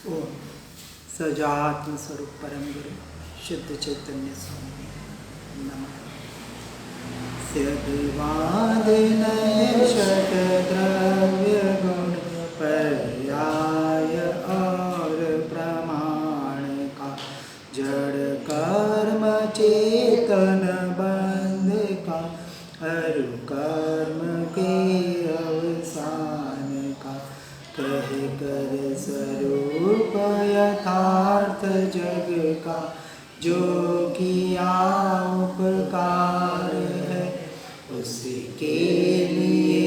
ओम सजात्म स्वरूप परम गुरु शुद्ध चैतन्य स्वामी नमः। सिद्धवादिनय शत द्रव्य गुण पर्याय और प्रमाण का जड़ कर्म चेतन बंध का अरु कर्म के अवसान का कह कर स्वरूप यथार्थ जग का जो किया उपकार है उसके लिए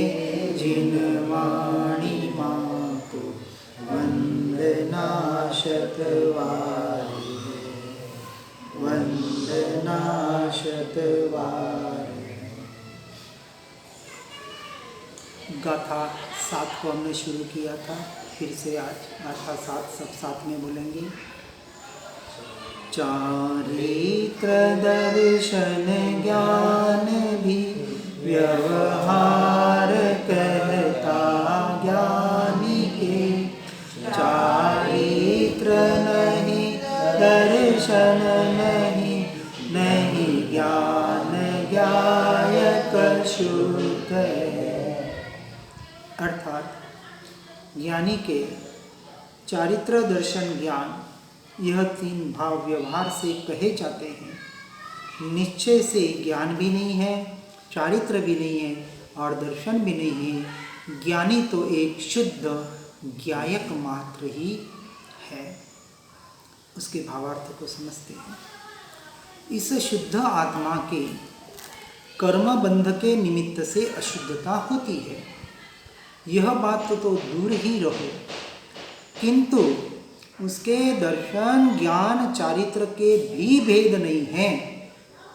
जिन वाणी माँ को वंदना शतवारी है, वंदना शतवारी है। गाथा 7 को हमने शुरू किया था, फिर से आज गाथा 7 सब साथ में बोलेंगे। चारित्र दर्शन ज्ञान भी व्यवहार कहता ज्ञानी के, चारित्र नहीं दर्शन नहीं, नहीं ज्ञान ज्ञायक शुद्ध है। अर्थात ज्ञानी के चारित्र दर्शन ज्ञान यह 3 भाव व्यवहार से कहे जाते हैं। निश्चय से ज्ञान भी नहीं है, चारित्र भी नहीं है और दर्शन भी नहीं है। ज्ञानी तो एक शुद्ध ज्ञायक मात्र ही है। उसके भावार्थ को समझते हैं। इस शुद्ध आत्मा के कर्म बंध के निमित्त से अशुद्धता होती है, यह बात तो दूर ही रहो, किंतु उसके दर्शन ज्ञान चारित्र के भी भेद नहीं है,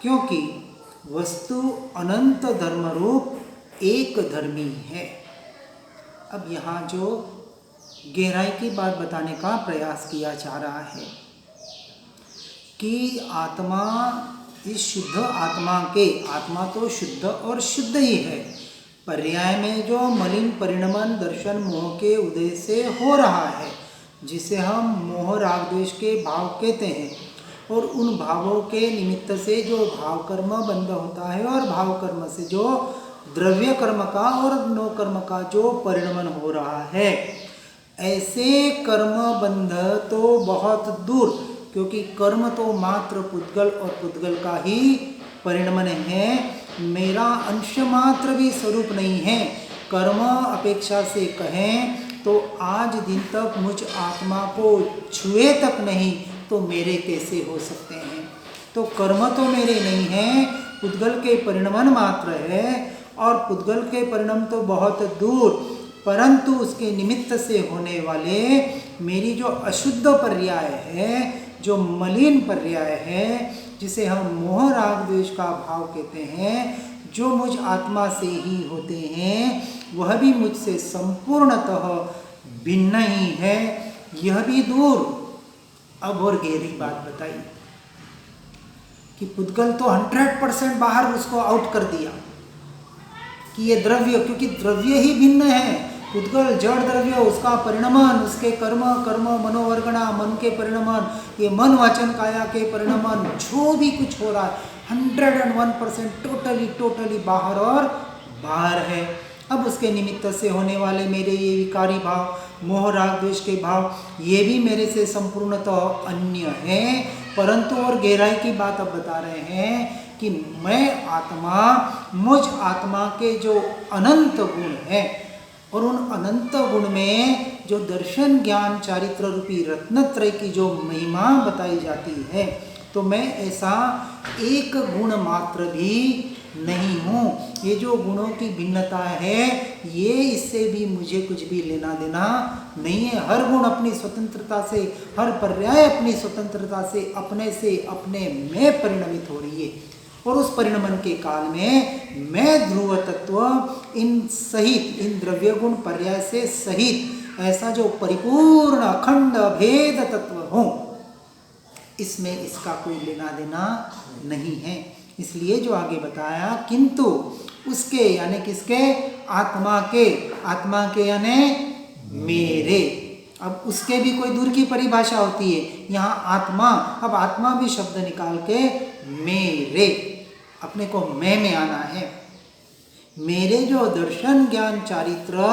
क्योंकि वस्तु अनंत धर्म रूप एक धर्मी है। अब यहाँ जो गहराई की बात बताने का प्रयास किया जा रहा है कि आत्मा, इस शुद्ध आत्मा के, आत्मा तो शुद्ध और शुद्ध ही है, पर्याय में जो मलिन परिणमन दर्शन मोह के उदय से हो रहा है, जिसे हम मोह राग द्वेष के भाव कहते हैं, और उन भावों के निमित्त से जो भाव कर्म बंध होता है और भाव कर्म से जो द्रव्य कर्म का और नो कर्म का जो परिणमन हो रहा है, ऐसे कर्म बंध तो बहुत दूर, क्योंकि कर्म तो मात्र पुद्गल और पुद्गल का ही परिणमन है, मेरा अंश मात्र भी स्वरूप नहीं है। कर्म अपेक्षा से कहें तो आज दिन तक मुझ आत्मा को छुए तक नहीं तो मेरे कैसे हो सकते हैं। तो कर्म तो मेरे नहीं है, पुद्गल के परिणमन मात्र है, और पुद्गल के परिणाम तो बहुत दूर, परंतु उसके निमित्त से होने वाले मेरी जो अशुद्ध पर्याय है, जो मलिन पर्याय है, जिसे हम मोह राग द्वेष का भाव कहते हैं, जो मुझ आत्मा से ही होते हैं, वह भी मुझसे संपूर्णतः भिन्न ही है, यह भी दूर। अब और गहरी बात बताई कि पुद्गल तो 100% बाहर उसको आउट कर दिया कि ये द्रव्य, क्योंकि द्रव्य ही भिन्न है। पुद्गल जड़ द्रव्य, उसका परिणमन, उसके कर्म मनोवर्गणा, मन के परिणमन, ये मन वाचन काया के परिणमन, जो भी कुछ हो रहा है 101% टोटली बाहर और बाहर है। अब उसके निमित्त से होने वाले मेरे ये विकारी भाव, मोह राग द्वेष के भाव, ये भी मेरे से संपूर्णतः अन्य है। परंतु और गहराई की बात अब बता रहे हैं कि मैं आत्मा, मुझ आत्मा के जो अनंत गुण है, और उन अनंत गुण में जो दर्शन ज्ञान चारित्र रूपी रत्नत्रय की जो महिमा बताई जाती है, तो मैं ऐसा एक गुण मात्र भी नहीं हूँ। ये जो गुणों की भिन्नता है, ये इससे भी मुझे कुछ भी लेना देना नहीं है। हर गुण अपनी स्वतंत्रता से, हर पर्याय अपनी स्वतंत्रता से अपने में परिणमित हो रही है, और उस परिणमन के काल में मैं ध्रुव तत्व इन सहित, इन द्रव्य गुण पर्याय से सहित ऐसा जो परिपूर्ण अखंड भेद तत्व हूँ, इसमें इसका कोई लेना देना नहीं है। इसलिए जो आगे बताया, किंतु उसके यानी किसके, आत्मा के यानी मेरे, अब उसके भी कोई दूर की परिभाषा होती है। यहाँ आत्मा, अब आत्मा भी शब्द निकाल के मेरे, अपने को मैं में आना है। मेरे जो दर्शन ज्ञान चारित्र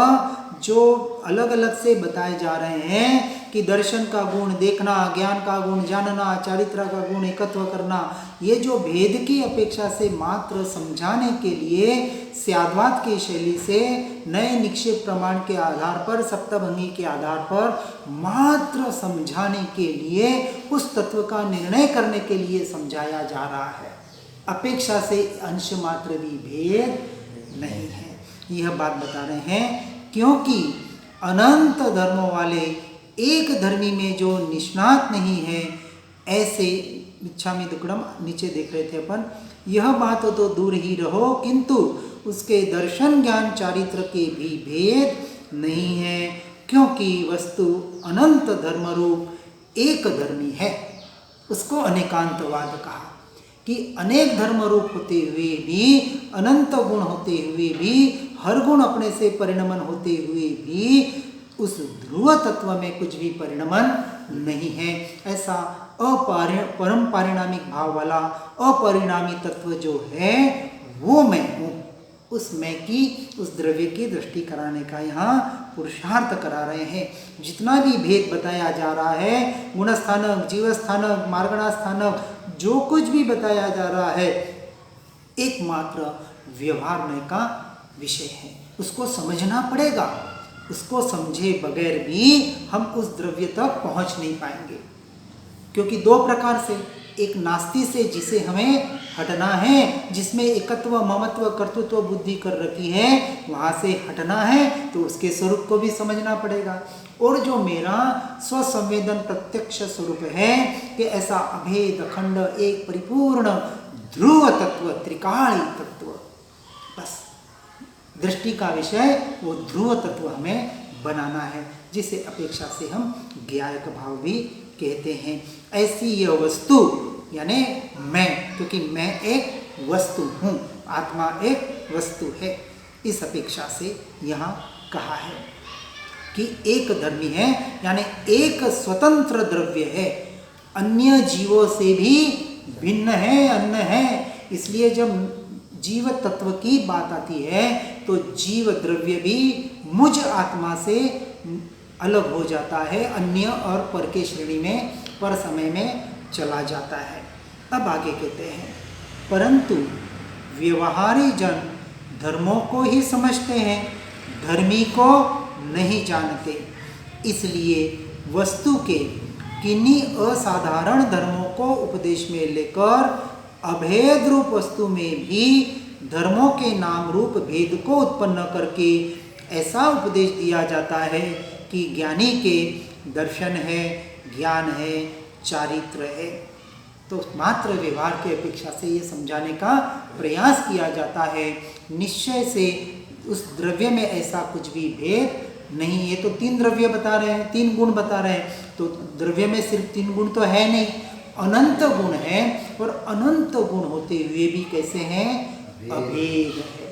जो अलग अलग से बताए जा रहे हैं कि दर्शन का गुण देखना, ज्ञान का गुण जानना, चारित्र का गुण एकत्व करना, ये जो भेद की अपेक्षा से मात्र समझाने के लिए स्याद्वाद की शैली से नए निक्षेप प्रमाण के आधार पर, सप्तभंगी के आधार पर मात्र समझाने के लिए, उस तत्व का निर्णय करने के लिए समझाया जा रहा है। अपेक्षा से अंश मात्र भी भेद नहीं है, यह बात बता रहे हैं। क्योंकि अनंत धर्मों वाले एक धर्मी में जो निष्णात नहीं है, ऐसे इच्छामि दुक्कडम नीचे देख रहे थे अपन, यह बात तो दूर ही रहो, किंतु उसके दर्शन ज्ञान चारित्र के भी भेद नहीं है, क्योंकि वस्तु अनंत धर्म रूप एक धर्मी है। उसको अनेकांतवाद कहा कि अनेक धर्म रूप होते हुए भी, अनंत गुण होते हुए भी, हर गुण अपने से परिणमन होते हुए भी उस ध्रुव तत्व में कुछ भी परिणमन नहीं है। ऐसा परम पारिणामिक भाव वाला अपरिणामी तत्व जो है वो मैं हूँ। उस मैं की, उस द्रव्य की दृष्टि कराने का यहाँ पुरुषार्थ करा रहे हैं। जितना भी भेद बताया जा रहा है, गुणस्थानक, जीवस्थानक, मार्गणास्थानक, जो कुछ भी बताया जा रहा है, एकमात्र व्यवहार का विषय है। उसको समझना पड़ेगा। उसको समझे बगैर भी हम उस द्रव्य तक पहुंच नहीं पाएंगे, क्योंकि दो प्रकार से, एक नास्ति से जिसे हमें हटना है, जिसमें एकत्व, ममत्व, कर्तृत्व बुद्धि कर रखी है, वहाँ से हटना है तो उसके स्वरूप को भी समझना पड़ेगा। और जो मेरा स्वसंवेदन प्रत्यक्ष स्वरूप है कि ऐसा अभेद अखंड एक परिपूर्ण ध्रुव तत्व, त्रिकाली तत्व, बस दृष्टि का विषय वो ध्रुव तत्व हमें बनाना है, जिसे अपेक्षा से हम ज्ञायक भाव भी कहते हैं। ऐसी यह वस्तु यानी मैं, क्योंकि मैं एक वस्तु हूँ, आत्मा एक वस्तु है, इस अपेक्षा से यहाँ कहा है कि एक धर्मी है, यानी एक स्वतंत्र द्रव्य है, अन्य जीवों से भी भिन्न है, अन्य है। इसलिए जब जीव तत्व की बात आती है तो जीव द्रव्य भी मुझ आत्मा से अलग हो जाता है, अन्य और पर के श्रेणी में, पर समय में चला जाता है। अब आगे कहते हैं, परंतु व्यवहारी जन धर्मों को ही समझते हैं, धर्मी को नहीं जानते। इसलिए वस्तु के किन्हीं असाधारण धर्मों को उपदेश में लेकर अभेद रूप वस्तु में भी धर्मों के नाम रूप भेद को उत्पन्न करके ऐसा उपदेश दिया जाता है कि ज्ञानी के दर्शन है, ज्ञान है, चारित्र है। तो मात्र व्यवहार की अपेक्षा से ये समझाने का प्रयास किया जाता है। निश्चय से उस द्रव्य में ऐसा कुछ भी भेद नहीं। ये तो 3 द्रव्य बता रहे हैं, 3 गुण बता रहे हैं, तो द्रव्य में सिर्फ 3 गुण तो है नहीं, अनंत गुण है। और अनंत गुण होते हुए भी कैसे हैं? अभेद है,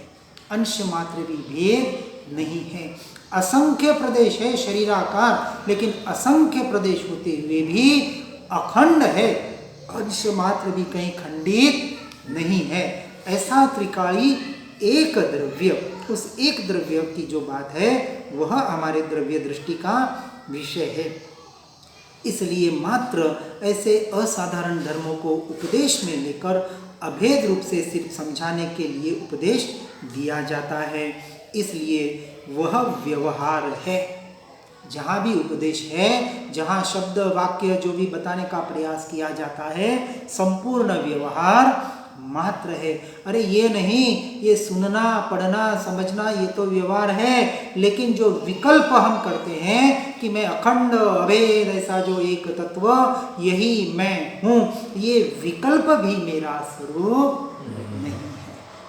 अंश मात्र भी भेद नहीं है। असंख्य प्रदेश है शरीराकार, लेकिन असंख्य प्रदेश होते हुए भी अखंड है, अंश मात्र भी कहीं खंडित नहीं है। ऐसा त्रिकाली एक द्रव्य, उस एक द्रव्य की जो बात है वह हमारे द्रव्य दृष्टि का विषय है। इसलिए मात्र ऐसे असाधारण धर्मों को उपदेश में लेकर अभेद रूप से सिर्फ समझाने के लिए उपदेश दिया जाता है। इसलिए वह व्यवहार है। जहाँ भी उपदेश है, जहाँ शब्द वाक्य जो भी बताने का प्रयास किया जाता है, संपूर्ण व्यवहार मात्र है। अरे ये नहीं, ये सुनना, पढ़ना, समझना ये तो व्यवहार है, लेकिन जो विकल्प हम करते हैं कि मैं अखंड अभेद ऐसा जो एक तत्व यही मैं हूँ, ये विकल्प भी मेरा स्वरूप नहीं है।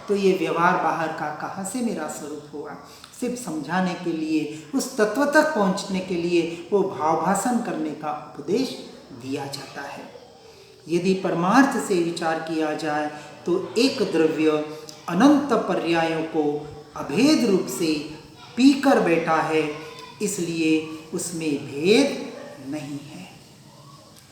तो ये व्यवहार बाहर का कहाँ से मेरा स्वरूप हुआ? सिर्फ समझाने के लिए, उस तत्व तक पहुँचने के लिए वो भावभाषण करने का उपदेश दिया जाता है। यदि परमार्थ से विचार किया जाए तो एक द्रव्य अनंत पर्यायों को अभेद रूप से पीकर बैठा है। इसलिए उसमें भेद नहीं है।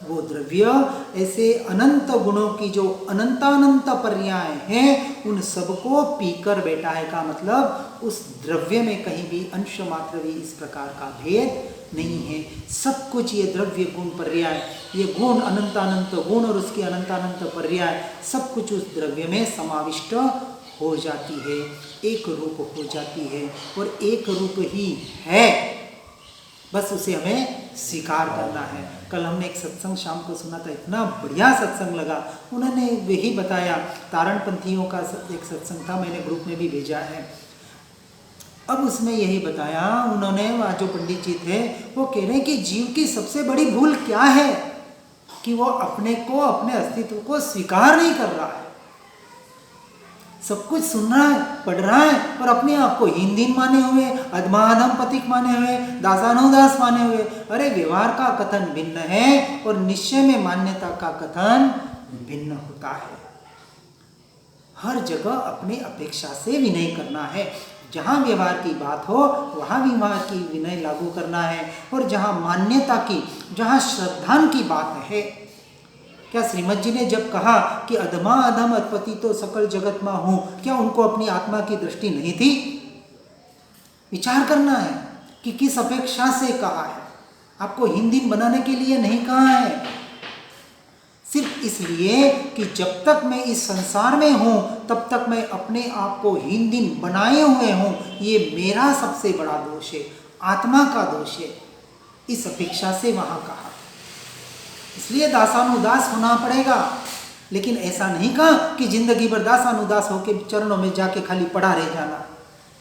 वो द्रव्य ऐसे अनंत गुणों की जो अनंतानंत पर्याय हैं उन सबको पीकर बैठा है का मतलब उस द्रव्य में कहीं भी अंश मात्र भी इस प्रकार का भेद नहीं है। सब कुछ ये द्रव्य गुण पर्याय, ये गुण अनंतानंत गुण और उसके अनंतानंत पर्याय सब कुछ उस द्रव्य में समाविष्ट हो जाती है, एक रूप हो जाती है और एक रूप ही है, बस उसे हमें स्वीकार करना है। कल हमने एक सत्संग शाम को सुना था, इतना बढ़िया सत्संग लगा। उन्होंने वही बताया, तारणपंथियों का एक सत्संग था, मैंने ग्रुप में भी भेजा है। अब उसमें यही बताया उन्होंने, वहाँ जो पंडित जी थे वो कह रहे हैं कि जीव की सबसे बड़ी भूल क्या है कि वो अपने को, अपने अस्तित्व को स्वीकार नहीं कर रहा है। सब कुछ सुन रहा है, पढ़ रहा है और अपने आप को हीन दीन माने हुए, अधमाधम पथिक माने हुए, दासानुदास माने हुए। अरे व्यवहार का कथन भिन्न है और निश्चय में मान्यता का कथन भिन्न होता है। हर जगह अपने अपेक्षा से विनय करना है। जहाँ व्यवहार की बात हो वहाँ व्यवहार की विनय लागू करना है और जहाँ मान्यता की, जहाँ श्रद्धान की बात है। क्या श्रीमद जी ने जब कहा कि अधमा अधम अधपति तो सकल जगत में हूँ, क्या उनको अपनी आत्मा की दृष्टि नहीं थी? विचार करना है कि किस अपेक्षा से कहा है। आपको हिंदी बनाने के लिए नहीं कहा है, सिर्फ इसलिए कि जब तक मैं इस संसार में हूँ तब तक मैं अपने आप को हीन दीन बनाए हुए हूँ। ये मेरा सबसे बड़ा दोष है, आत्मा का दोष है। इस अपेक्षा से वहाँ कहा, इसलिए दासानुदास होना पड़ेगा। लेकिन ऐसा नहीं कहा कि जिंदगी भर दासानुदास होकर चरणों में जाके खाली पड़ा रह जाना।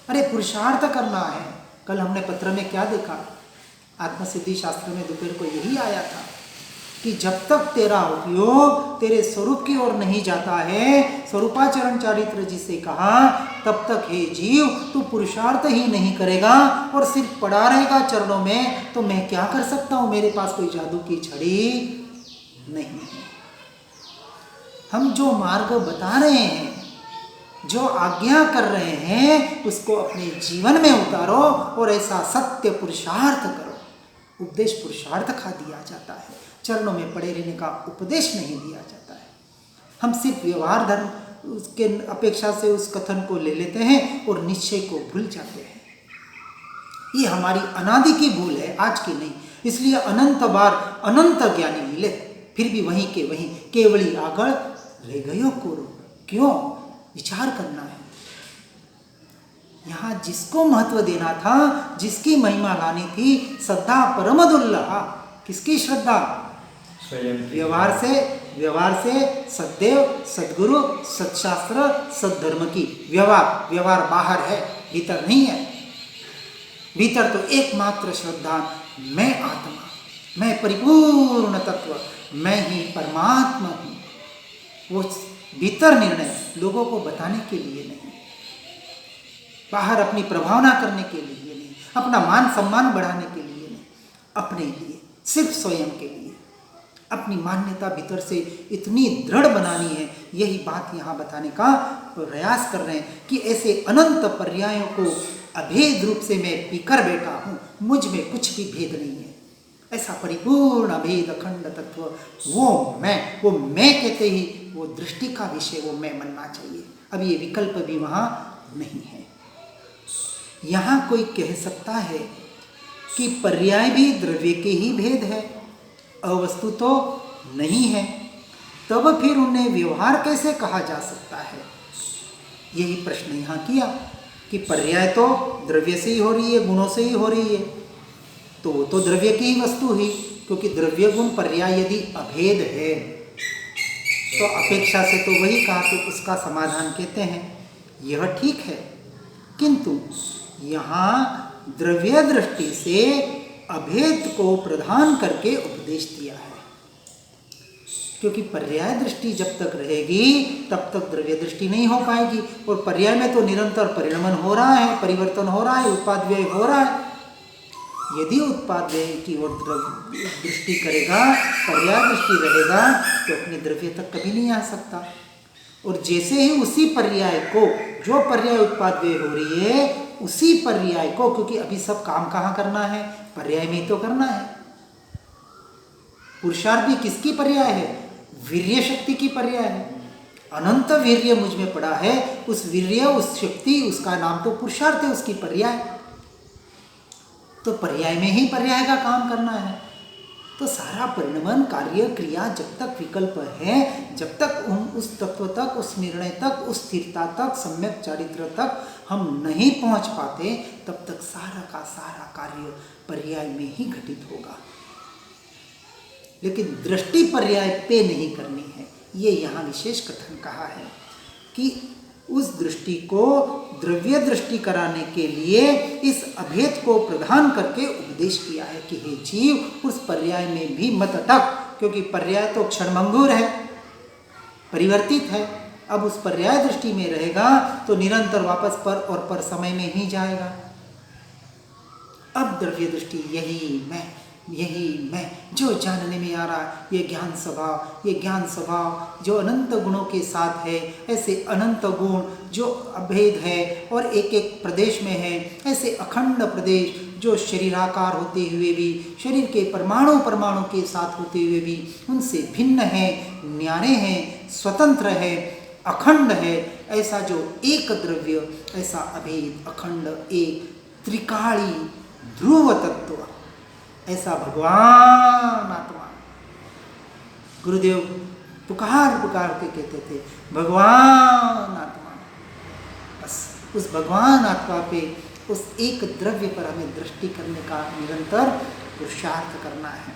अरे पुरुषार्थ करना है। कल हमने पत्र में क्या देखा, आत्मसिद्धि शास्त्र में दोपहर को यही आया था कि जब तक तेरा उपयोग तेरे स्वरूप की ओर नहीं जाता है, स्वरूपाचरण चारित्र जिसे कहा, तब तक हे जीव तू पुरुषार्थ ही नहीं करेगा और सिर्फ पड़ा रहेगा चरणों में। तो मैं क्या कर सकता हूँ? मेरे पास कोई जादू की छड़ी नहीं है। हम जो मार्ग बता रहे हैं, जो आज्ञा कर रहे हैं, उसको अपने जीवन में उतारो और ऐसा सत्य पुरुषार्थ करो। उपदेश पुरुषार्थ का दिया जाता है, चरणों में पड़े रहने का उपदेश नहीं दिया जाता है। हम सिर्फ व्यवहार धर्म उसके अपेक्षा से उस कथन को ले लेते हैं और निश्चय को भूल जाते हैं। ये हमारी अनादि की भूल है, आज की नहीं। इसलिए अनंत बार अनंत ज्ञानी मिले, फिर भी वहीं के वहीं केवली आगड़ रह गयो कोरो। क्यों? विचार करना है। यहाँ जिसको महत्व देना था, जिसकी महिमा लानी थी, श्रद्धा परमदुल्लहा। किसकी श्रद्धा? व्यवहार से सद्देव, सद्गुरु, सत्शास्त्र, सद्धर्म की। व्यवहार बाहर है, भीतर नहीं है। भीतर तो एकमात्र श्रद्धा, मैं आत्मा, मैं परिपूर्ण तत्व, मैं ही परमात्मा हूँ। वो भीतर निर्णय लोगों को बताने के लिए नहीं, बाहर अपनी प्रभावना करने के लिए नहीं, अपना मान सम्मान बढ़ाने के लिए नहीं, अपने लिए, सिर्फ स्वयं के लिए। अपनी मान्यता भीतर से इतनी दृढ़ बनानी है। यही बात यहाँ बताने का प्रयास कर रहे हैं कि ऐसे अनंत पर्यायों को अभेद रूप से मैं पीकर बैठा हूँ, मुझ में कुछ भी भेद नहीं है। ऐसा परिपूर्ण अभेद अखंड तत्व वो मैं कहते ही वो दृष्टि का विषय वो मैं बनना चाहिए। अब ये विकल्प भी वहाँ नहीं है। यहाँ कोई कह सकता है कि पर्याय भी द्रव्य के ही भेद है, अवस्तु तो नहीं है, तब फिर उन्हें व्यवहार कैसे कहा जा सकता है? यही प्रश्न यहाँ किया कि पर्याय तो द्रव्य से ही हो रही है, गुणों से ही हो रही है, तो वो तो द्रव्य की ही वस्तु ही, क्योंकि द्रव्य गुण पर्याय यदि अभेद है तो अपेक्षा से तो वही कहा, तो उसका समाधान कहते हैं यह ठीक है। किंतु यहाँ द्रव्य दृष्टि से अभेद को प्रदान करके उपदेश दिया है, क्योंकि पर्याय दृष्टि जब तक रहेगी तब तक द्रव्य दृष्टि नहीं हो पाएगी। और पर्याय में तो निरंतर परिणमन हो रहा है, परिवर्तन हो रहा है, उत्पाद व्यय हो रहा है। यदि उत्पाद व्यय की ओर दृष्टि करेगा, पर्याय दृष्टि रहेगा, तो अपने द्रव्य तक कभी नहीं आ सकता। और जैसे ही उसी पर्याय को, जो पर्याय उत्पाद व्यय हो रही है, उसी पर्याय को, क्योंकि अभी सब काम कहाँ करना है, पर्याय में तो करना है। पुरुषार्थ भी किसकी पर्याय है? वीर्य शक्ति की पर्याय है। अनंत वीर्य मुझ में पड़ा है, उस वीर्य, उस शक्ति, उसका नाम तो पुरुषार्थ है, उसकी पर्याय। तो पर्याय में ही पर्याय का काम करना है। तो सारा परिणमन कार्य क्रिया जब तक विकल्प है, जब तक हम उस तत्व तक, उस निर्णय तक, उस स्थिरता तक, सम्यक चारित्र तक हम नहीं पहुंच पाते, तब तक सारा का सारा कार्य पर्याय में ही घटित होगा। लेकिन दृष्टि पर्याय पे नहीं करनी है। ये यहाँ विशेष कथन कहा है कि उस दृष्टि को द्रव्य दृष्टि कराने के लिए इस अभेद को प्रदान करके उपदेश किया है कि हे जीव, उस पर्याय में भी मत अटक, क्योंकि पर्याय तो क्षणभंगुर है, परिवर्तित है। अब उस पर्याय दृष्टि में रहेगा तो निरंतर वापस पर और पर समय में ही जाएगा। अब द्रव्य दृष्टि यही मैं जो जानने में आ रहा है, ये ज्ञान स्वभाव जो अनंत गुणों के साथ है, ऐसे अनंत गुण जो अभेद है और एक एक प्रदेश में है, ऐसे अखंड प्रदेश जो शरीराकार होते हुए भी, शरीर के परमाणु परमाणु के साथ होते हुए भी उनसे भिन्न है, न्यारे हैं, स्वतंत्र है, अखंड है, ऐसा जो एक द्रव्य, ऐसा अभेद, अखंड, एक त्रिकाली ध्रुव तत्व, ऐसा भगवान आत्मा। गुरुदेव पुकार के कहते थे भगवान आत्मा। बस उस भगवान आत्मा पे, उस एक द्रव्य पर हमें दृष्टि करने का निरंतर पुरुषार्थ करना है।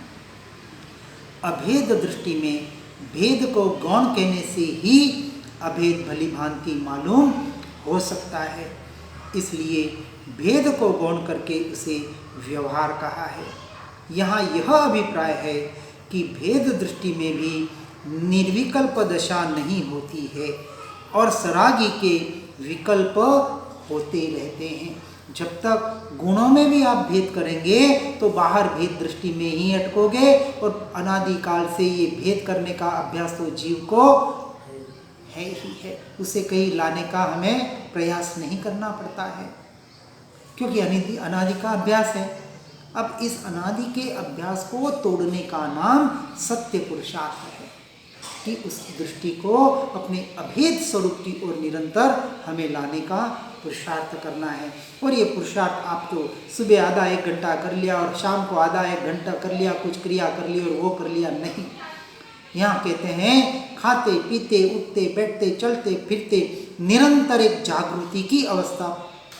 अभेद दृष्टि में भेद को गौण कहने से ही अभेद भली भांति मालूम हो सकता है, इसलिए भेद को गौण करके उसे व्यवहार कहा है। यहाँ यह अभिप्राय है कि भेद दृष्टि में भी निर्विकल्प दशा नहीं होती है और सरागी के विकल्प होते रहते हैं। जब तक गुणों में भी आप भेद करेंगे तो बाहर भेद दृष्टि में ही अटकोगे, और अनादिकाल से ये भेद करने का अभ्यास तो जीव को है ही है, उसे कहीं लाने का हमें प्रयास नहीं करना पड़ता है, क्योंकि अनादि का अभ्यास है। अब इस अनादि के अभ्यास को तोड़ने का नाम सत्य पुरुषार्थ है कि उस दृष्टि को अपने अभेद स्वरूप की ओर निरंतर हमें लाने का पुरुषार्थ करना है। और ये पुरुषार्थ आप तो सुबह आधा एक घंटा कर लिया और शाम को आधा एक घंटा कर लिया, कुछ क्रिया कर ली और वो कर लिया, नहीं। यहाँ कहते हैं खाते पीते उठते बैठते चलते फिरते निरंतर एक जागृति की अवस्था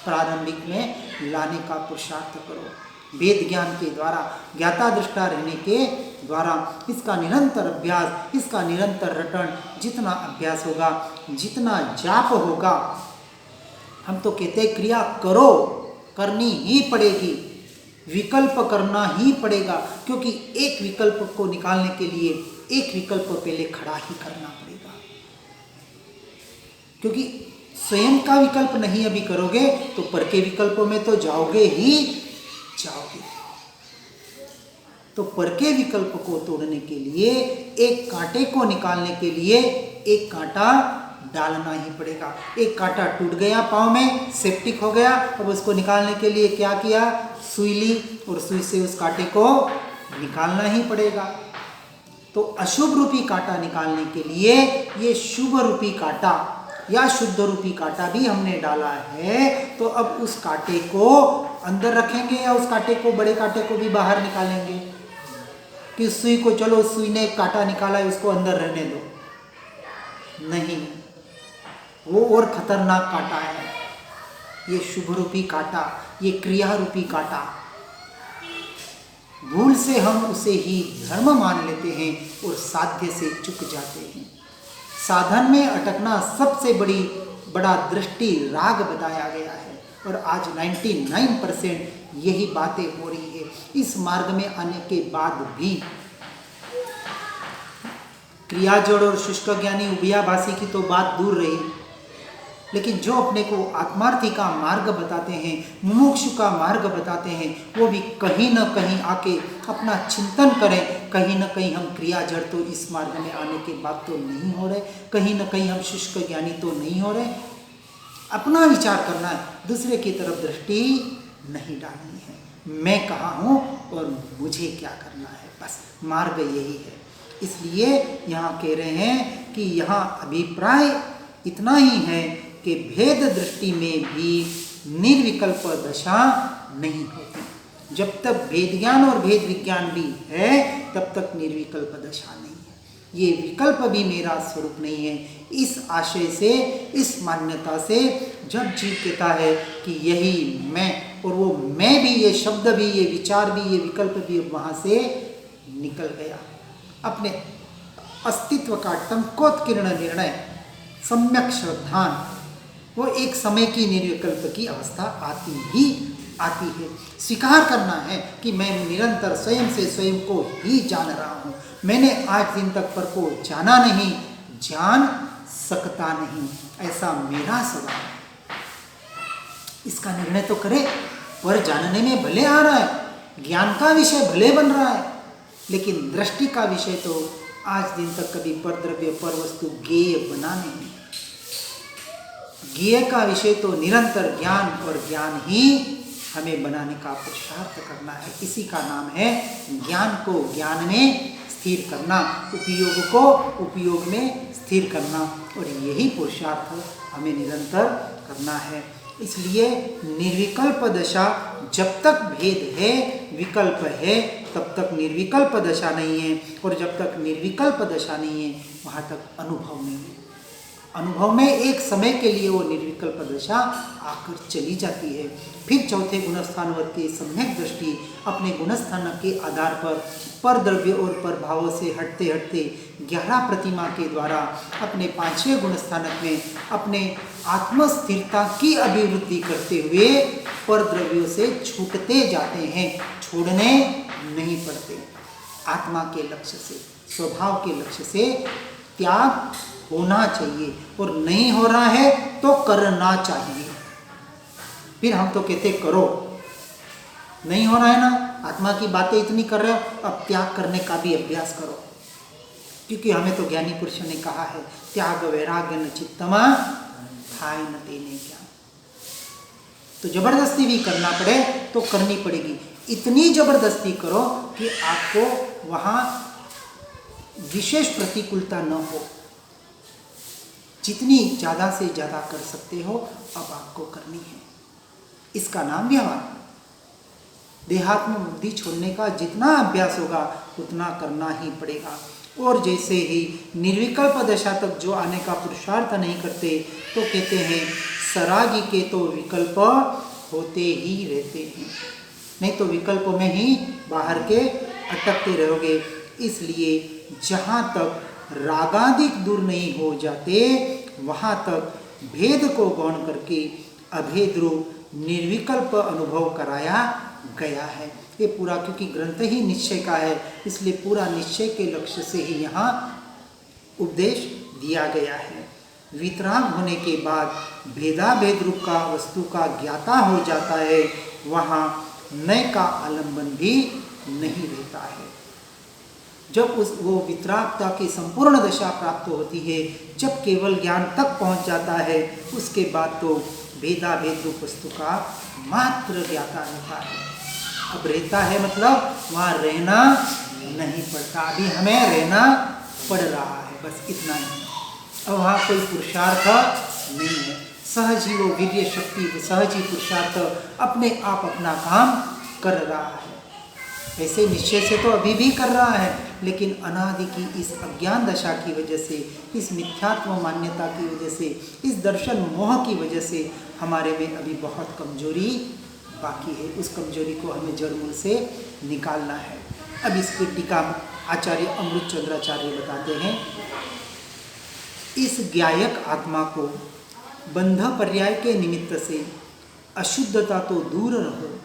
प्रारंभिक में लाने का पुरुषार्थ करो। वेद ज्ञान के द्वारा, ज्ञाता दृष्टा रहने के द्वारा इसका निरंतर अभ्यास, इसका निरंतर रटन, जितना अभ्यास होगा, जितना जाप होगा, हम तो कहते हैं क्रिया करो, करनी ही पड़ेगी, विकल्प करना ही पड़ेगा, क्योंकि एक विकल्प को निकालने के लिए एक विकल्प पहले खड़ा ही करना पड़ेगा। क्योंकि स्वयं का विकल्प नहीं अभी करोगे तो पर के विकल्पों में तो जाओगे ही जाओगे। तो पर के विकल्प को तोड़ने के लिए, एक कांटे को निकालने के लिए एक कांटा डालना ही पड़ेगा। एक कांटा टूट गया पाँव में, सेप्टिक हो गया, अब उसको निकालने के लिए क्या किया, सुई ली और सुई से उस कांटे को निकालना ही पड़ेगा। तो अशुभ रूपी कांटा निकालने के लिए ये शुभ रूपी कांटा या शुद्ध रूपी कांटा भी हमने डाला है। तो अब उस कांटे को अंदर रखेंगे या उस कांटे को, बड़े कांटे को भी बाहर निकालेंगे कि सुई को, चलो सुई ने कांटा निकाला है उसको अंदर रहने दो, नहीं, वो और खतरनाक कांटा है। ये शुभ रूपी कांटा, ये क्रिया रूपी कांटा, भूल से हम उसे ही धर्म मान लेते हैं और साध्य से चूक जाते हैं। साधन में अटकना सबसे बड़ा दृष्टि राग बताया गया है, और आज 99% यही बातें हो रही है। इस मार्ग में आने के बाद भी क्रियाजड़ और शुष्क ज्ञानी उभयाभासी की तो बात दूर रही, लेकिन जो अपने को आत्मार्थी का मार्ग बताते हैं, मुमुक्षु का मार्ग बताते हैं, वो भी कहीं न कहीं आके अपना चिंतन करें। कहीं न कहीं हम क्रियाजड़ तो इस मार्ग में आने के बाद तो नहीं हो रहे, कहीं न कहीं हम शुष्क ज्ञानी तो नहीं हो रहे। अपना विचार करना है, दूसरे की तरफ दृष्टि नहीं डालनी है। मैं कहाँ हूँ और मुझे क्या करना है, बस मार्ग यही है। इसलिए यहाँ कह रहे हैं कि यहाँ अभिप्राय इतना ही है कि भेद दृष्टि में भी निर्विकल्प दशा नहीं होती। जब तक भेद ज्ञान और भेद विज्ञान भी है तब तक निर्विकल्प दशा नहीं है। ये विकल्प भी मेरा स्वरूप नहीं है। इस आशय से, इस मान्यता से जब जीव कहता है कि यही मैं, और वो मैं भी, ये शब्द भी, ये विचार भी, ये विकल्प भी वहाँ से निकल गया, अपने अस्तित्व का टंकोत्कीर्ण निर्णय, सम्यक श्रद्धान, वो एक समय की निर्विकल्प की अवस्था आती ही आती है। स्वीकार करना है कि मैं निरंतर स्वयं से स्वयं को ही जान रहा हूँ। मैंने आज दिन तक पर को जाना नहीं, जान सकता नहीं, ऐसा मेरा स्वभाव है। इसका निर्णय तो करे। पर जानने में भले आ रहा है, ज्ञान का विषय भले बन रहा है, लेकिन दृष्टि का विषय तो आज दिन तक कभी पर द्रव्य पर वस्तु ज्ञेय बना नहीं। ज्ञेय का विषय तो निरंतर ज्ञान, और ज्ञान ही हमें बनाने का पुरुषार्थ करना है। इसी का नाम है ज्ञान को ज्ञान में स्थिर करना, उपयोग को उपयोग में स्थिर करना, और यही पुरुषार्थ हमें निरंतर करना है। इसलिए निर्विकल्प दशा, जब तक भेद है, विकल्प है, तब तक निर्विकल्प दशा नहीं है, और जब तक निर्विकल्प दशा नहीं है वहाँ तक अनुभव नहीं है। अनुभव में एक समय के लिए वो निर्विकल्प दशा आकर चली जाती है। फिर चौथे गुणस्थानवर की सम्यक दृष्टि अपने गुणस्थान के आधार पर द्रव्य और पर भावों से हटते हटते 11 प्रतिमा के द्वारा अपने 5वें गुणस्थानक में अपने आत्मस्थिरता की अभिवृद्धि करते हुए पर द्रव्यों से छूटते जाते हैं, छोड़ने नहीं पड़ते। आत्मा के लक्ष्य से, स्वभाव के लक्ष्य से त्याग होना चाहिए, और नहीं हो रहा है तो करना चाहिए। फिर हम तो कहते करो, नहीं हो रहा है ना, आत्मा की बातें इतनी कर रहे हो, अब त्याग करने का भी अभ्यास करो, क्योंकि हमें तो ज्ञानी पुरुषों ने कहा है त्याग वैराग्य न चित्तमा थाय न तेने ज्ञान। तो जबरदस्ती भी करना पड़े तो करनी पड़ेगी। इतनी जबरदस्ती करो कि आपको वहाँ विशेष प्रतिकूलता न हो। जितनी ज़्यादा से ज़्यादा कर सकते हो अब आपको करनी है। इसका नाम व्यवहार। देहात्म बुद्धि छोड़ने का जितना अभ्यास होगा उतना करना ही पड़ेगा। और जैसे ही निर्विकल्प दशा तक जो आने का पुरुषार्थ नहीं करते तो कहते हैं सरागी के तो विकल्प होते ही रहते हैं, नहीं तो विकल्प में ही बाहर के अटकते रहोगे। इसलिए जहाँ तक रागादिक दूर नहीं हो जाते वहाँ तक भेद को गौण करके अभेद रूप निर्विकल्प अनुभव कराया गया है। ये पूरा क्योंकि ग्रंथ ही निश्चय का है, इसलिए पूरा निश्चय के लक्ष्य से ही यहाँ उपदेश दिया गया है। वितराग होने के बाद भेदाभेद रूप का वस्तु का ज्ञाता हो जाता है, वहाँ नए का आलंबन भी नहीं रहता है। जब वो वितरागता की संपूर्ण दशा प्राप्त होती है, जब केवल ज्ञान तक पहुँच जाता है, उसके बाद तो भेदाभेद रूप वस्तु का मात्र ज्ञाता रहता है। अब रहता है मतलब वहाँ रहना नहीं पड़ता, अभी हमें रहना पड़ रहा है, बस इतना ही। अब वहाँ कोई पुरुषार्थ नहीं है, सहज ही वो वीर्य शक्ति, सहज ही पुरुषार्थ अपने आप अपना काम कर रहा है। ऐसे निश्चय से तो अभी भी कर रहा है, लेकिन अनादि की इस अज्ञान दशा की वजह से, इस मिथ्यात्व मान्यता की वजह से, इस दर्शन मोह की वजह से हमारे में अभी बहुत कमजोरी बाकी है। उस कमजोरी को हमें जड़मूल से निकालना है। अब इसकी टीका आचार्य अमृत चंद्राचार्य बताते हैं, इस ज्ञायक आत्मा को बंध पर्याय के निमित्त से अशुद्धता तो दूर रहो,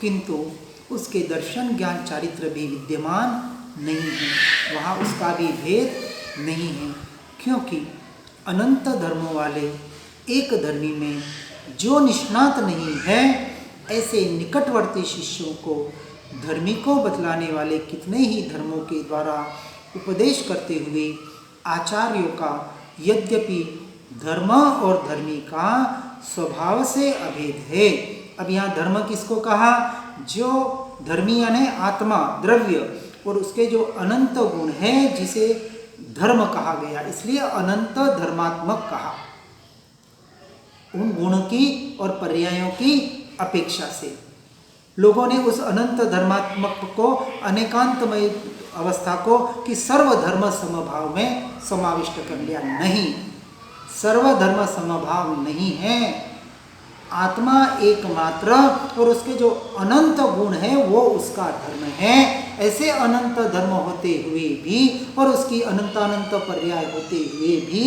किंतु उसके दर्शन ज्ञान चारित्र भी विद्यमान नहीं है, वहाँ उसका भी भेद नहीं है। क्योंकि अनंत धर्मों वाले एक धर्मी में जो निष्णात नहीं है, ऐसे निकटवर्ती शिष्यों को धर्मी को बतलाने वाले कितने ही धर्मों के द्वारा उपदेश करते हुए आचार्यों का यद्यपि धर्म और धर्मी का स्वभाव से अभेद है, अब यहाँ धर्म किसको कहा? जो धर्मी यानी आत्मा, द्रव्य और उसके जो अनंत गुण है जिसे धर्म कहा गया, इसलिए अनंत धर्मात्मक कहा। उन गुणों की और पर्यायों की अपेक्षा से लोगों ने उस अनंत धर्मात्मक को, अनेकांतमय अवस्था को कि सर्वधर्म समभाव में समाविष्ट कर लिया। नहीं, सर्वधर्म समभाव नहीं है। आत्मा एकमात्र और उसके जो अनंत गुण है वो उसका धर्म है। ऐसे अनंत धर्म होते हुए भी और उसकी अनंतानंत पर्याय होते हुए भी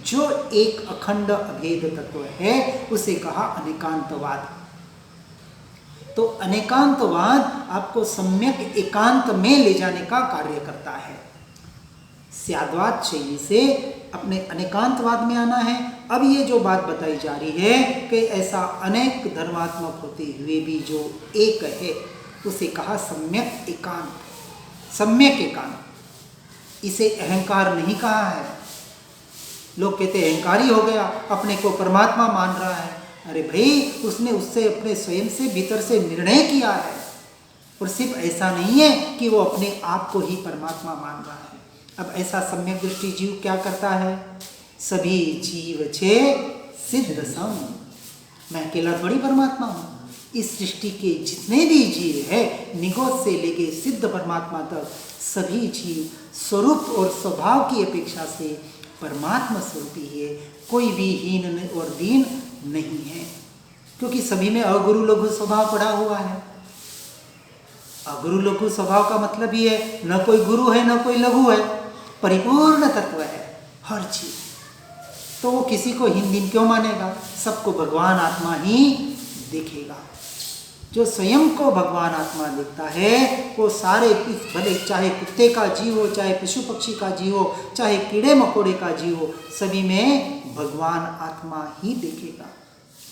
जो एक अखंड अभेद तत्व है उसे कहा अनेकांतवाद। तो अनेकांतवाद आपको सम्यक एकांत में ले जाने का कार्य करता है। स्याद्वाद शैली से अपने अनेकांतवाद में आना है। अब ये जो बात बताई जा रही है कि ऐसा अनेक धर्मात्मक होते हुए भी जो एक है उसे कहा सम्यक एकांत। सम्यक एकांत, इसे अहंकार नहीं कहा है। लोग कहते अहंकारी हो गया, अपने को परमात्मा मान रहा है। अरे भाई, उसने उससे अपने स्वयं से भीतर से निर्णय किया है। और सिर्फ ऐसा नहीं है कि वो अपने आप को ही परमात्मा मान रहा है। अब ऐसा सम्यक दृष्टि जीव क्या करता है? सभी जीव छे सिद्ध सम, मैं अकेला थोड़ी परमात्मा हूँ। इस सृष्टि के जितने भी जीव है, निगोद से लेके सिद्ध परमात्मा तक, सभी जीव स्वरूप और स्वभाव की अपेक्षा से परमात्मा स्वरूपी है। कोई भी हीन और दीन नहीं है, क्योंकि सभी में अगुरु लघु स्वभाव पड़ा हुआ है। अगुरु लघु स्वभाव का मतलब ये है, न कोई गुरु है न कोई लघु है, परिपूर्ण तत्व है हर चीज। तो वो किसी को हीन दीन क्यों मानेगा? सबको भगवान आत्मा ही देखेगा। जो स्वयं को भगवान आत्मा देखता है वो सारे, भले चाहे कुत्ते का जीव हो, चाहे पशु पक्षी का जीव हो, चाहे कीड़े मकोड़े का जीव हो, सभी में भगवान आत्मा ही देखेगा।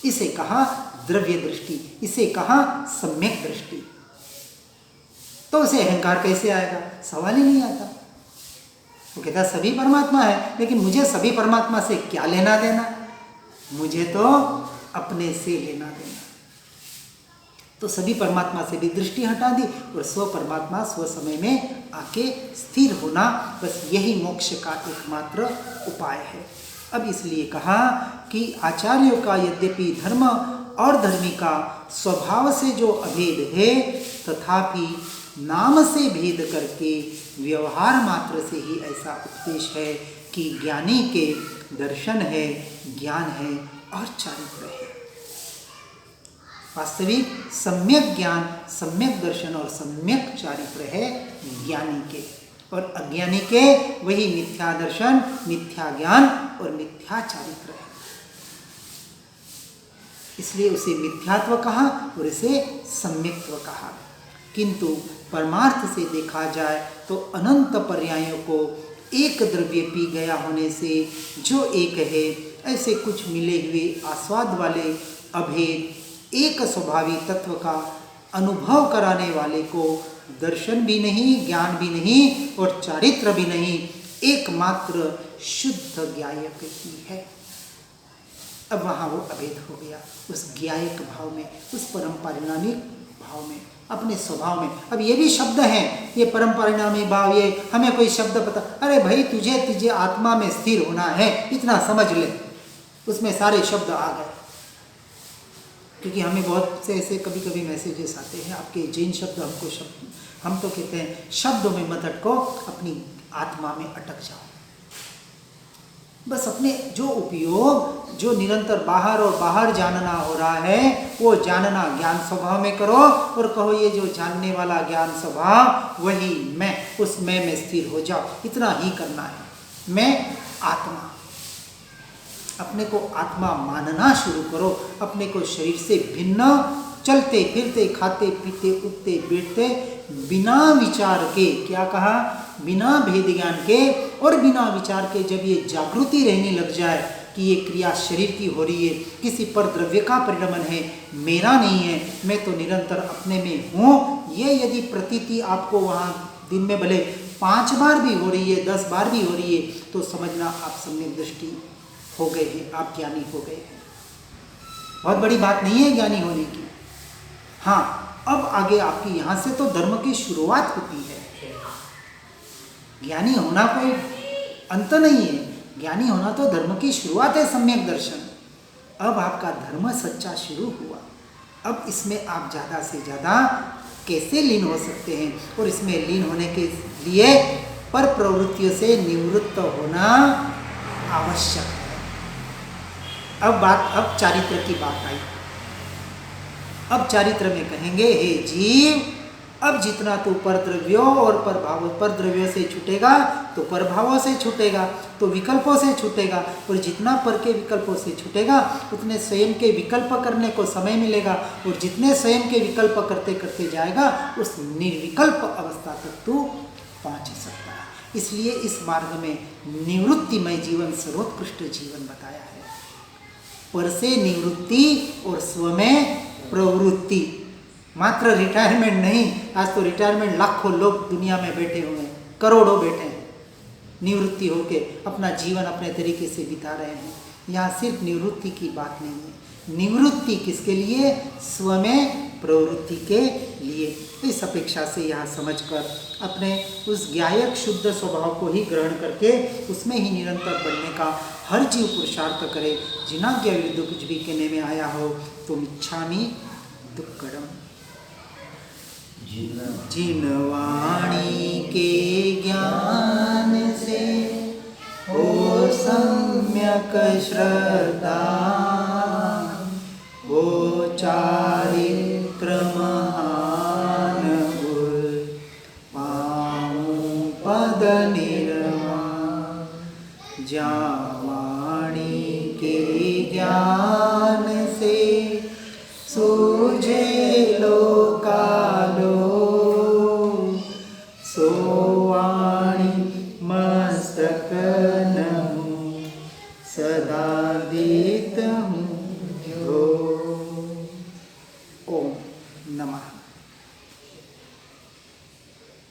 इसे कहा द्रव्य दृष्टि, इसे कहा सम्यक दृष्टि। तो उसे अहंकार कैसे आएगा? सवाल ही नहीं आता। वो कहता सभी परमात्मा है, लेकिन मुझे सभी परमात्मा से क्या लेना देना? मुझे तो अपने से लेना देना। तो सभी परमात्मा से भी दृष्टि हटा दी और स्व परमात्मा स्व समय में आके स्थिर होना, बस यही मोक्ष का एकमात्र उपाय है। अब इसलिए कहा कि आचार्यों का यद्यपि धर्म और धर्मी का स्वभाव से जो अभेद है, तथापि नाम से भेद करके व्यवहार मात्र से ही ऐसा उपदेश है कि ज्ञानी के दर्शन है, ज्ञान है और चारित्र है। वास्तविक सम्यक ज्ञान, सम्यक दर्शन और सम्यक चारित्र है ज्ञानी के, और अज्ञानी के वही मिथ्या दर्शन, मिथ्या ज्ञान और मिथ्या चारित्र है। इसलिए उसे मिथ्यात्व कहा और इसे सम्यक्त्व कहा। किंतु परमार्थ से देखा जाए तो अनंत पर्यायों को एक द्रव्य पी गया होने से जो एक है, ऐसे कुछ मिले हुए आस्वाद वाले अभेद एक स्वभावी तत्व का अनुभव कराने वाले को दर्शन भी नहीं, ज्ञान भी नहीं और चारित्र भी नहीं, एकमात्र शुद्ध ज्ञायक ही है। अब वहाँ वो अभेद हो गया उस ज्ञायक भाव में, उस परम परिणामिक भाव में, अपने स्वभाव में। अब ये भी शब्द हैं, ये परम परिणामी भाव, ये हमें कोई शब्द पता, अरे भाई तुझे आत्मा में स्थिर होना है, इतना समझ ले, उसमें सारे शब्द आ गए। क्योंकि हमें बहुत से ऐसे कभी कभी मैसेजेस आते हैं, आपके जैन शब्द हमको शब्द, हम तो कहते हैं शब्दों में मत अटको, अपनी आत्मा में अटक जाओ। बस अपने जो उपयोग, जो निरंतर बाहर और बाहर जानना हो रहा है, वो जानना ज्ञान स्वभाव में करो और कहो ये जो जानने वाला ज्ञान स्वभाव वही मैं, उस मैं में स्थिर हो जाओ, इतना ही करना है। मैं आत्मा, अपने को आत्मा मानना शुरू करो, अपने को शरीर से भिन्न, चलते फिरते खाते पीते उठते बैठते बिना विचार के, क्या कहा, बिना भेद ज्ञान के और बिना विचार के जब ये जागृति रहने लग जाए कि ये क्रिया शरीर की हो रही है, किसी पर द्रव्य का परिणमन है, मेरा नहीं है, मैं तो निरंतर अपने में हूँ, ये यदि प्रतीति आपको वहाँ दिन में भले 5 बार भी हो रही है, 10 बार भी हो रही है, तो समझना आप सम्यक दृष्टि हो गए हैं, आप ज्ञानी हो गए हैं। बहुत बड़ी बात नहीं है ज्ञानी होने की, हाँ, अब आगे आपकी यहाँ से तो धर्म की शुरुआत होती है। ज्ञानी होना कोई अंत नहीं है, ज्ञानी होना तो धर्म की शुरुआत है, सम्यक दर्शन। अब आपका धर्म सच्चा शुरू हुआ। अब इसमें आप ज़्यादा से ज़्यादा कैसे लीन हो सकते हैं, और इसमें लीन होने के लिए पर प्रवृत्तियों से निवृत्त होना आवश्यक है। अब चारित्र की बात आई। अब चारित्र में कहेंगे, हे जीव, अब जितना तू परद्रव्यों और परद्रव्यों से छूटेगा तो परभावों से छूटेगा, तो विकल्पों से छूटेगा, और जितना पर के विकल्पों से छूटेगा उतने स्वयं के विकल्प करने को समय मिलेगा, और जितने स्वयं के विकल्प करते करते जाएगा उस निर्विकल्प अवस्था तक तू पहुँच सकता है। इसलिए इस मार्ग में निवृत्तिमय जीवन सर्वोत्कृष्ट जीवन बताया है। पर से निवृत्ति और स्व में प्रवृत्ति, मात्र रिटायरमेंट नहीं। आज तो रिटायरमेंट लाखों लोग दुनिया में बैठे हुए हैं, करोड़ों बैठे हैं, निवृत्ति होके अपना जीवन अपने तरीके से बिता रहे हैं। यहाँ सिर्फ निवृत्ति की बात नहीं है। निवृत्ति किसके लिए? स्व में प्रवृत्ति के लिए। इस अपेक्षा से यहाँ समझकर अपने उस ज्ञायक शुद्ध स्वभाव को ही ग्रहण करके उसमें ही निरंतर बढ़ने का हर जीव पुरुषार्थ करे। जिनाज्ञा विरुद्ध कुछ भी कहने में आया हो तो मिच्छामि दुक्कडम। जिन वाणी के ज्ञान से हो सम्यक श्रद्धा, वो चारित्र महान गुर पाऊं पद निर्वाण। जा वाणी के ज्ञान से सूझे लोकालो, सो वाणी मस्तक नमो सदा देत हूँ। ओम नमः।